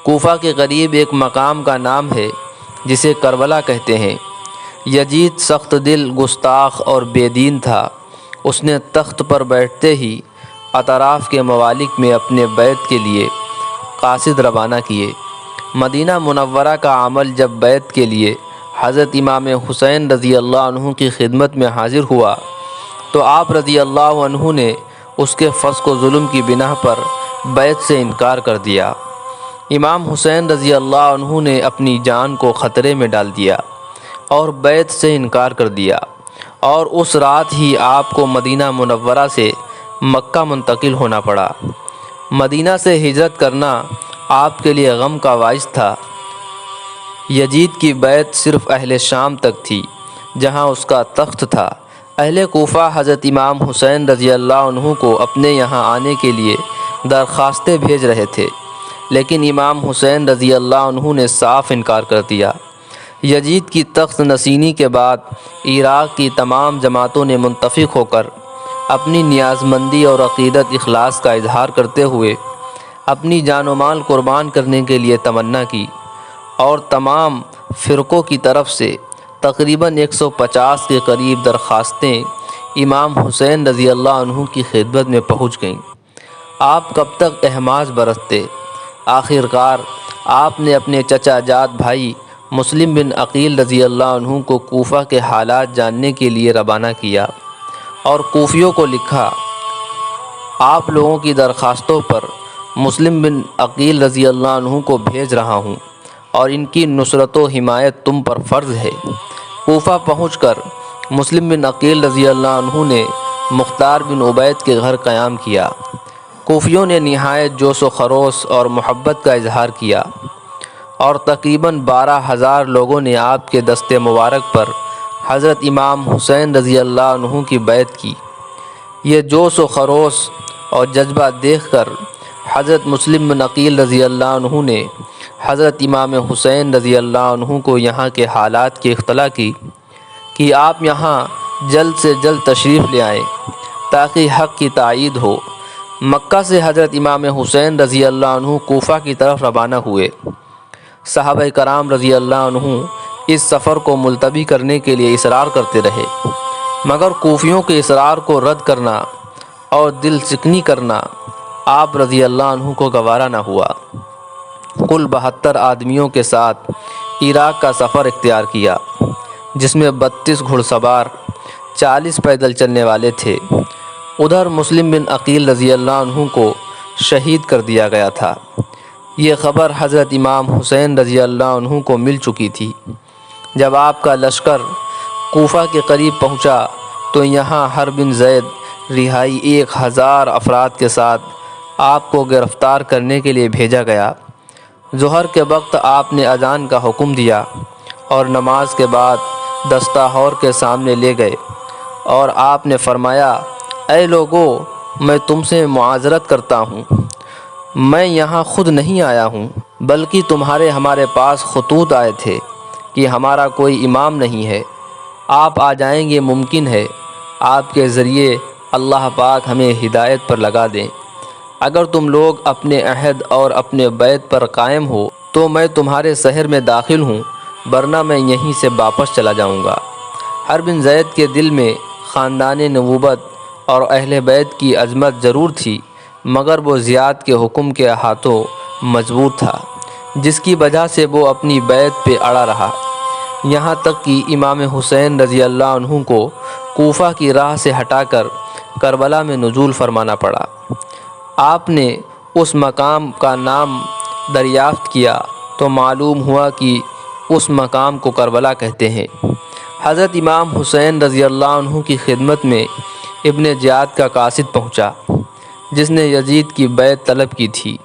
کوفہ کے قریب ایک مقام کا نام ہے جسے کربلا کہتے ہیں۔ یزید سخت دل، گستاخ اور بے دین تھا۔ اس نے تخت پر بیٹھتے ہی اطراف کے ممالک میں اپنے بیعت کے لیے قاصد روانہ کیے۔ مدینہ منورہ کا عمل جب بیعت کے لیے حضرت امام حسین رضی اللہ عنہ کی خدمت میں حاضر ہوا تو آپ رضی اللہ عنہ نے اس کے فسق و ظلم کی بنا پر بیعت سے انکار کر دیا۔ امام حسین رضی اللہ عنہ نے اپنی جان کو خطرے میں ڈال دیا اور بیعت سے انکار کر دیا، اور اس رات ہی آپ کو مدینہ منورہ سے مکہ منتقل ہونا پڑا۔ مدینہ سے ہجرت کرنا آپ کے لیے غم کا باعث تھا۔ یزید کی بیعت صرف اہل شام تک تھی جہاں اس کا تخت تھا۔ اہل کوفہ حضرت امام حسین رضی اللہ عنہ کو اپنے یہاں آنے کے لیے درخواستیں بھیج رہے تھے، لیکن امام حسین رضی اللہ عنہ نے صاف انکار کر دیا۔ یزید کی تخت نشینی کے بعد عراق کی تمام جماعتوں نے متفق ہو کر اپنی نیاز مندی اور عقیدت اخلاص کا اظہار کرتے ہوئے اپنی جان و مال قربان کرنے کے لیے تمنا کی، اور تمام فرقوں کی طرف سے تقریباً 150 کے قریب درخواستیں امام حسین رضی اللہ عنہ کی خدمت میں پہنچ گئیں۔ آپ کب تک احماس برستے؟ آخرکار آپ نے اپنے چچا جات بھائی مسلم بن عقیل رضی اللہ عنہ کو کوفہ کے حالات جاننے کے لیے روانہ کیا اور کوفیوں کو لکھا، آپ لوگوں کی درخواستوں پر مسلم بن عقیل رضی اللہ عنہ کو بھیج رہا ہوں اور ان کی نصرت و حمایت تم پر فرض ہے۔ کوفہ پہنچ کر مسلم بن عقیل رضی اللہ عنہ نے مختار بن عبید کے گھر قیام کیا۔ کوفیوں نے نہایت جوش و خروش اور محبت کا اظہار کیا اور تقریباً 12,000 لوگوں نے آپ کے دست مبارک پر حضرت امام حسین رضی اللہ عنہ کی بیعت کی۔ یہ جوش و خروش اور جذبہ دیکھ کر حضرت مسلم بن عقیل رضی اللہ عنہ نے حضرت امام حسین رضی اللہ عنہ کو یہاں کے حالات کی اطلاع کی کہ آپ یہاں جلد سے جلد تشریف لے آئیں تاکہ حق کی تائید ہو۔ مکہ سے حضرت امام حسین رضی اللہ عنہ کوفہ کی طرف روانہ ہوئے۔ صحابہ کرام رضی اللہ عنہ اس سفر کو ملتوی کرنے کے لیے اصرار کرتے رہے، مگر کوفیوں کے اصرار کو رد کرنا اور دل چکنی کرنا آپ رضی اللہ عنہ کو گوارا نہ ہوا۔ کل 72 آدمیوں کے ساتھ عراق کا سفر اختیار کیا، جس میں 32 گھڑ سوار، 40 پیدل چلنے والے تھے۔ ادھر مسلم بن عقیل رضی اللہ عنہ کو شہید کر دیا گیا تھا۔ یہ خبر حضرت امام حسین رضی اللہ عنہ کو مل چکی تھی۔ جب آپ کا لشکر کوفہ کے قریب پہنچا تو یہاں حرب بن زید رہائی 1000 افراد کے ساتھ آپ کو گرفتار کرنے کے لیے بھیجا گیا۔ ظہر کے وقت آپ نے اذان کا حکم دیا اور نماز کے بعد دستہ ہور کے سامنے لے گئے اور آپ نے فرمایا، اے لوگو، میں تم سے معذرت کرتا ہوں، میں یہاں خود نہیں آیا ہوں، بلکہ ہمارے پاس خطوط آئے تھے کہ ہمارا کوئی امام نہیں ہے، آپ آ جائیں گے، ممکن ہے آپ کے ذریعے اللہ پاک ہمیں ہدایت پر لگا دیں۔ اگر تم لوگ اپنے عہد اور اپنے بیعت پر قائم ہو تو میں تمہارے شہر میں داخل ہوں، ورنہ میں یہیں سے واپس چلا جاؤں گا۔ حرب بن زید کے دل میں خاندان نبوت اور اہل بیت کی عظمت ضرور تھی، مگر وہ زیاد کے حکم کے ہاتھوں مجبور تھا، جس کی وجہ سے وہ اپنی بیعت پہ اڑا رہا، یہاں تک کہ امام حسین رضی اللہ عنہ کو کوفہ کی راہ سے ہٹا کر کربلا میں نزول فرمانا پڑا۔ آپ نے اس مقام کا نام دریافت کیا تو معلوم ہوا کہ اس مقام کو کربلا کہتے ہیں۔ حضرت امام حسین رضی اللہ عنہ کی خدمت میں ابن زیاد کا قاصد پہنچا، جس نے یزید کی بیعت طلب کی تھی۔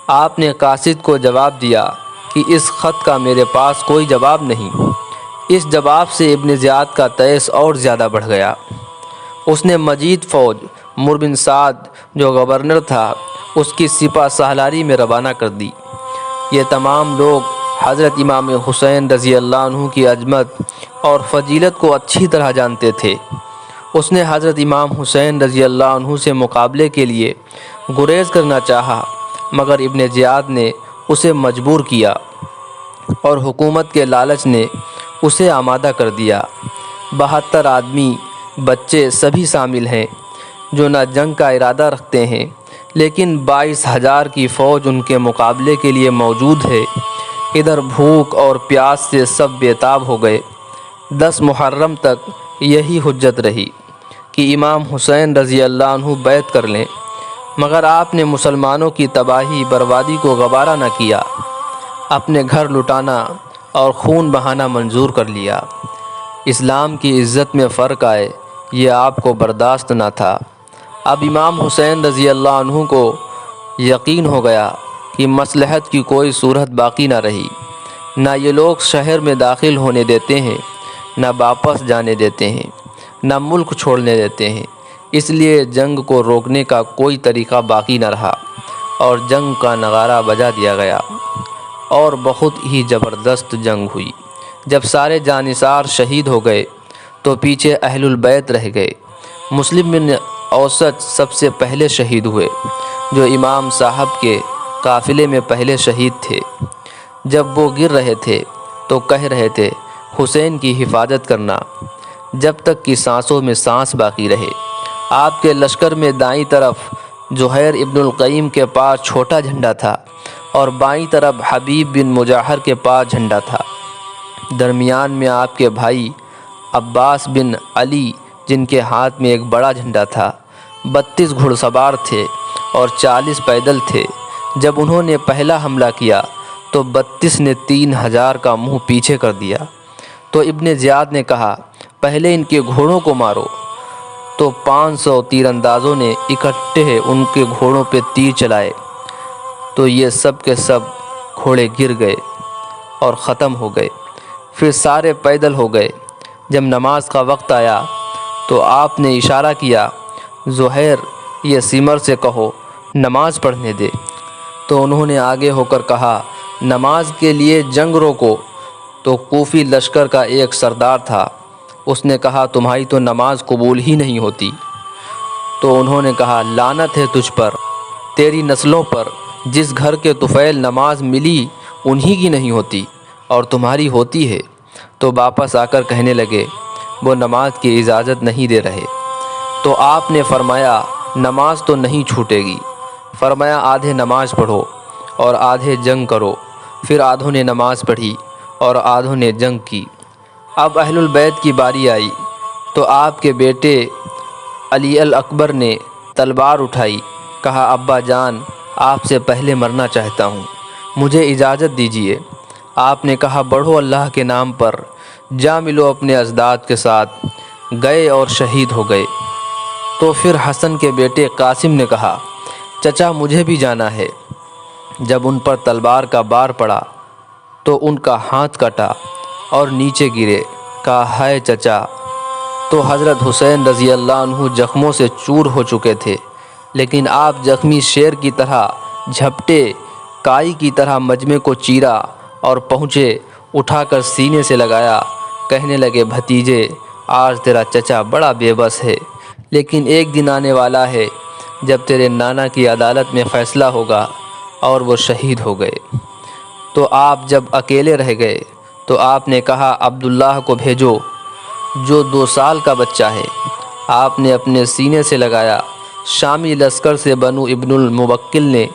آپ نے قاصد کو جواب دیا کہ اس خط کا میرے پاس کوئی جواب نہیں۔ اس جواب سے ابن زیاد کا تیس اور زیادہ بڑھ گیا۔ اس نے مزید فوج مر بن سعد جو گورنر تھا اس کی سپہ سالاری میں روانہ کر دی۔ یہ تمام لوگ حضرت امام حسین رضی اللہ عنہ کی عظمت اور فضیلت کو اچھی طرح جانتے تھے۔ اس نے حضرت امام حسین رضی اللہ عنہ سے مقابلے کے لیے گریز کرنا چاہا، مگر ابن زیاد نے اسے مجبور کیا اور حکومت کے لالچ نے اسے آمادہ کر دیا۔ 72 آدمی، بچے سبھی شامل ہیں جو نہ جنگ کا ارادہ رکھتے ہیں، لیکن 22,000 کی فوج ان کے مقابلے کے لیے موجود ہے۔ ادھر بھوک اور پیاس سے سب بے تاب ہو گئے۔ 10 محرم تک یہی حجت رہی کہ امام حسین رضی اللہ عنہ بیعت کر لیں، مگر آپ نے مسلمانوں کی تباہی بربادی کو گوارا نہ کیا، اپنے گھر لٹانا اور خون بہانا منظور کر لیا۔ اسلام کی عزت میں فرق آئے، یہ آپ کو برداشت نہ تھا۔ اب امام حسین رضی اللہ عنہ کو یقین ہو گیا کہ مصلحت کی کوئی صورت باقی نہ رہی، نہ یہ لوگ شہر میں داخل ہونے دیتے ہیں، نہ واپس جانے دیتے ہیں، نہ ملک چھوڑنے دیتے ہیں۔ اس لیے جنگ کو روکنے کا کوئی طریقہ باقی نہ رہا اور جنگ کا نغارہ بجا دیا گیا، اور بہت ہی زبردست جنگ ہوئی۔ جب سارے جانثار شہید ہو گئے تو پیچھے اہل البیت رہ گئے۔ مسلم بن اوسط سب سے پہلے شہید ہوئے، جو امام صاحب کے قافلے میں پہلے شہید تھے۔ جب وہ گر رہے تھے تو کہہ رہے تھے، حسین کی حفاظت کرنا جب تک کہ سانسوں میں سانس باقی رہے۔ آپ کے لشکر میں دائیں طرف زہیر ابن القیم کے پاس چھوٹا جھنڈا تھا اور بائیں طرف حبیب بن مجاہر کے پاس جھنڈا تھا۔ درمیان میں آپ کے بھائی عباس بن علی، جن کے ہاتھ میں ایک بڑا جھنڈا تھا۔ 32 گھڑ سوار تھے اور 40 پیدل تھے۔ جب انہوں نے پہلا حملہ کیا تو 32 نے 3,000 کا منہ پیچھے کر دیا۔ تو ابن زیاد نے کہا، پہلے ان کے گھوڑوں کو مارو۔ تو 500 تیر اندازوں نے اکٹھے ان کے گھوڑوں پہ تیر چلائے، تو یہ سب کے سب گھوڑے گر گئے اور ختم ہو گئے۔ پھر سارے پیدل ہو گئے۔ جب نماز کا وقت آیا تو آپ نے اشارہ کیا، زہیر، یہ سمر سے کہو نماز پڑھنے دے۔ تو انہوں نے آگے ہو کر کہا، نماز کے لیے جنگ روکو۔ تو کوفی لشکر کا ایک سردار تھا، اس نے کہا، تمہاری تو نماز قبول ہی نہیں ہوتی۔ تو انہوں نے کہا، لعنت ہے تجھ پر، تیری نسلوں پر، جس گھر کے طفیل نماز ملی انہی کی نہیں ہوتی اور تمہاری ہوتی ہے۔ تو واپس آ کر کہنے لگے، وہ نماز کی اجازت نہیں دے رہے۔ تو آپ نے فرمایا، نماز تو نہیں چھوٹے گی۔ فرمایا، آدھے نماز پڑھو اور آدھے جنگ کرو۔ پھر آدھوں نے نماز پڑھی اور آدھوں نے جنگ کی۔ اب اہل البیت کی باری آئی تو آپ کے بیٹے علی الاکبر نے تلوار اٹھائی، کہا، ابا جان، آپ سے پہلے مرنا چاہتا ہوں، مجھے اجازت دیجیے۔ آپ نے کہا، بڑھو اللہ کے نام پر، جا ملو اپنے اجداد کے ساتھ۔ گئے اور شہید ہو گئے۔ تو پھر حسن کے بیٹے قاسم نے کہا، چچا مجھے بھی جانا ہے۔ جب ان پر تلوار کا بار پڑا تو ان کا ہاتھ کٹا اور نیچے گرے۔ کہا، ہائے چچا۔ تو حضرت حسین رضی اللہ عنہ زخموں سے چور ہو چکے تھے، لیکن آپ زخمی شیر کی طرح جھپٹے، کائی کی طرح مجمع کو چیرا اور پہنچے، اٹھا کر سینے سے لگایا۔ کہنے لگے، بھتیجے، آج تیرا چچا بڑا بے بس ہے، لیکن ایک دن آنے والا ہے جب تیرے نانا کی عدالت میں فیصلہ ہوگا، اور وہ شہید ہو گئے۔ تو آپ جب اکیلے رہ گئے تو آپ نے کہا، عبداللہ کو بھیجو جو 2 سال کا بچہ ہے۔ آپ نے اپنے سینے سے لگایا۔ شامی لشکر سے بنو ابن الموکل نے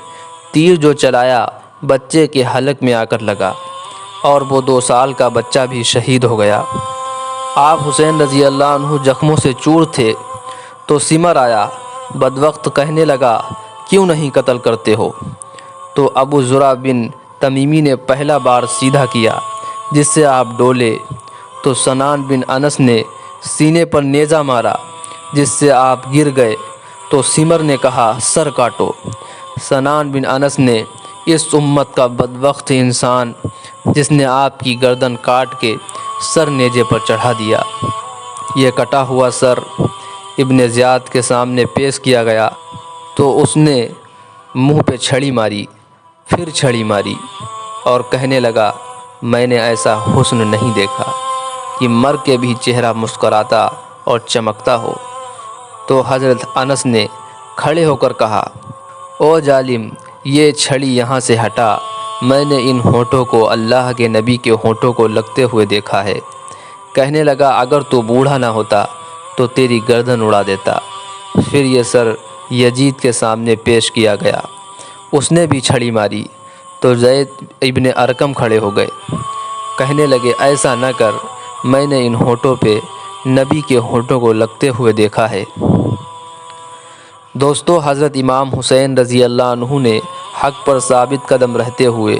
تیر جو چلایا بچے کے حلق میں آ کر لگا، اور وہ 2 سال کا بچہ بھی شہید ہو گیا۔ آپ حسین رضی اللہ عنہ زخموں سے چور تھے تو سمر آیا، بدوقت کہنے لگا، کیوں نہیں قتل کرتے ہو؟ تو ابو زرع بن تمیمی نے پہلا بار سیدھا کیا، جس سے آپ ڈولے۔ تو سنان بن انس نے سینے پر نیزہ مارا، جس سے آپ گر گئے۔ تو سمر نے کہا، سر کاٹو۔ سنان بن انس نے، اس امت کا بدبخت انسان جس نے آپ کی گردن کاٹ کے سر نیزے پر چڑھا دیا۔ یہ کٹا ہوا سر ابن زیاد کے سامنے پیش کیا گیا تو اس نے منہ پہ چھڑی ماری، پھر چھڑی ماری اور کہنے لگا، میں نے ایسا حسن نہیں دیکھا کہ مر کے بھی چہرہ مسکراتا اور چمکتا ہو۔ تو حضرت انس نے کھڑے ہو کر کہا، او ظالم، یہ چھڑی یہاں سے ہٹا، میں نے ان ہونٹوں کو اللہ کے نبی کے ہونٹوں کو لگتے ہوئے دیکھا ہے۔ کہنے لگا اگر تو بوڑھا نہ ہوتا تو تیری گردن اڑا دیتا۔ پھر یہ سر یزید کے سامنے پیش کیا گیا، اس نے بھی چھڑی ماری تو زید ابن ارقم کھڑے ہو گئے۔ کہنے لگے ایسا نہ کر، میں نے ان ہونٹوں پہ نبی کے ہونٹوں کو لگتے ہوئے دیکھا ہے۔ دوستو، حضرت امام حسین رضی اللہ عنہ نے حق پر ثابت قدم رہتے ہوئے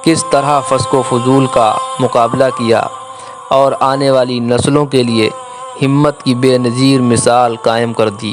کس طرح فسق و فضول کا مقابلہ کیا اور آنے والی نسلوں کے لیے ہمت کی بے نظیر مثال قائم کر دی۔